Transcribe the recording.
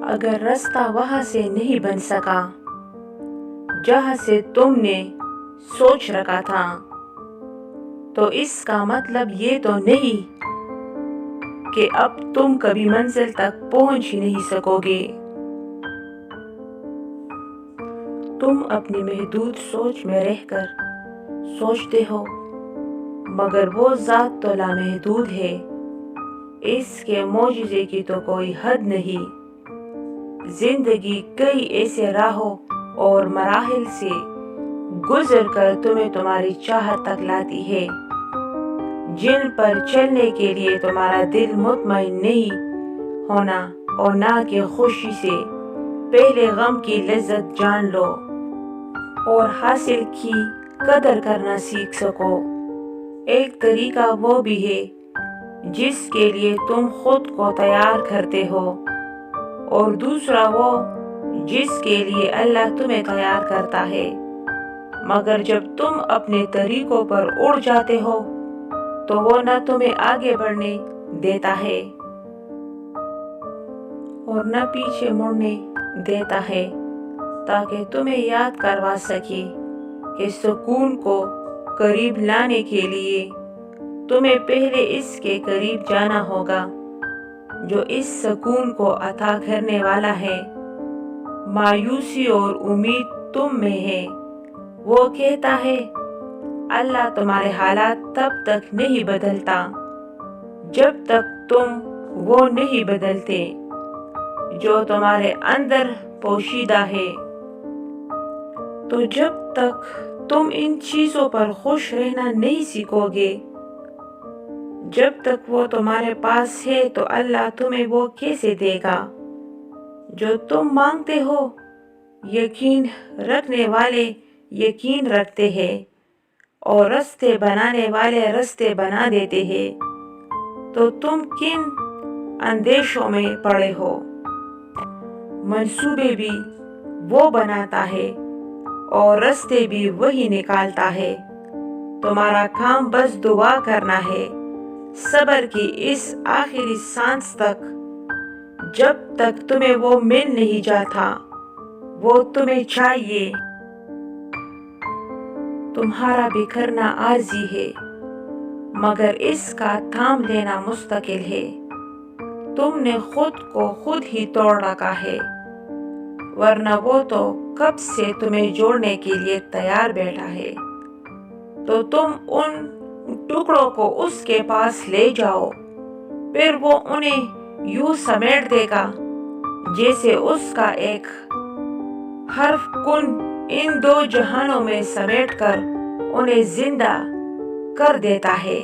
اگر راستہ وہاں سے نہیں بن سکا جہاں سے تم نے سوچ رکھا تھا، تو اس کا مطلب یہ تو نہیں کہ اب تم کبھی منزل تک پہنچ ہی نہیں سکو گے۔ تم اپنی محدود سوچ میں رہ کر سوچتے ہو، مگر وہ ذات تو لامحدود ہے، اس کے معجزے کی تو کوئی حد نہیں۔ زندگی کئی ایسے راہوں اور مراحل سے گزر کر تمہیں تمہاری چاہت تک لاتی ہے، جن پر چلنے کے لیے تمہارا دل مطمئن نہیں ہونا، اور نہ کہ خوشی سے پہلے غم کی لذت جان لو اور حاصل کی قدر کرنا سیکھ سکو۔ ایک طریقہ وہ بھی ہے جس کے لیے تم خود کو تیار کرتے ہو، اور دوسرا وہ جس کے لیے اللہ تمہیں تیار کرتا ہے، مگر جب تم اپنے طریقوں پر اڑ جاتے ہو تو وہ نہ تمہیں آگے بڑھنے دیتا ہے اور نہ پیچھے مڑنے دیتا ہے، تاکہ تمہیں یاد کروا سکے کہ سکون کو قریب لانے کے لیے تمہیں پہلے اس کے قریب جانا ہوگا جو اس سکون کو عطا کرنے والا ہے۔ مایوسی اور امید تم میں ہے۔ وہ کہتا ہے اللہ تمہارے حالات تب تک نہیں بدلتا جب تک تم وہ نہیں بدلتے جو تمہارے اندر پوشیدہ ہے۔ تو جب تک تم ان چیزوں پر خوش رہنا نہیں سیکھو گے، جب تک وہ تمہارے پاس ہے، تو اللہ تمہیں وہ کیسے دے گا جو تم مانگتے ہو؟ یقین رکھنے والے یقین رکھتے ہیں، اور راستے بنانے والے راستے بنا دیتے ہیں۔ تو تم کن اندیشوں میں پڑے ہو؟ منصوبے بھی وہ بناتا ہے اور راستے بھی وہی نکالتا ہے۔ تمہارا کام بس دعا کرنا ہے، صبر کی اس آخری سانس تک، جب تک تمہیں وہ مل نہیں جاتا۔ وہ تمہیں چاہیے۔ تمہارا بکھرنا عارضی ہے، مگر اس کا تھام لینا مستقل ہے۔ تم نے خود کو خود ہی توڑ رکھا ہے، ورنہ وہ تو کب سے تمہیں جوڑنے کے لیے تیار بیٹھا ہے۔ تو تم ان ٹکڑوں کو اس کے پاس لے جاؤ، پھر وہ انہیں یوں سمیٹ دے گا جیسے اس کا ایک حرف کن ان دو جہانوں میں سمیٹ کر انہیں زندہ کر دیتا ہے۔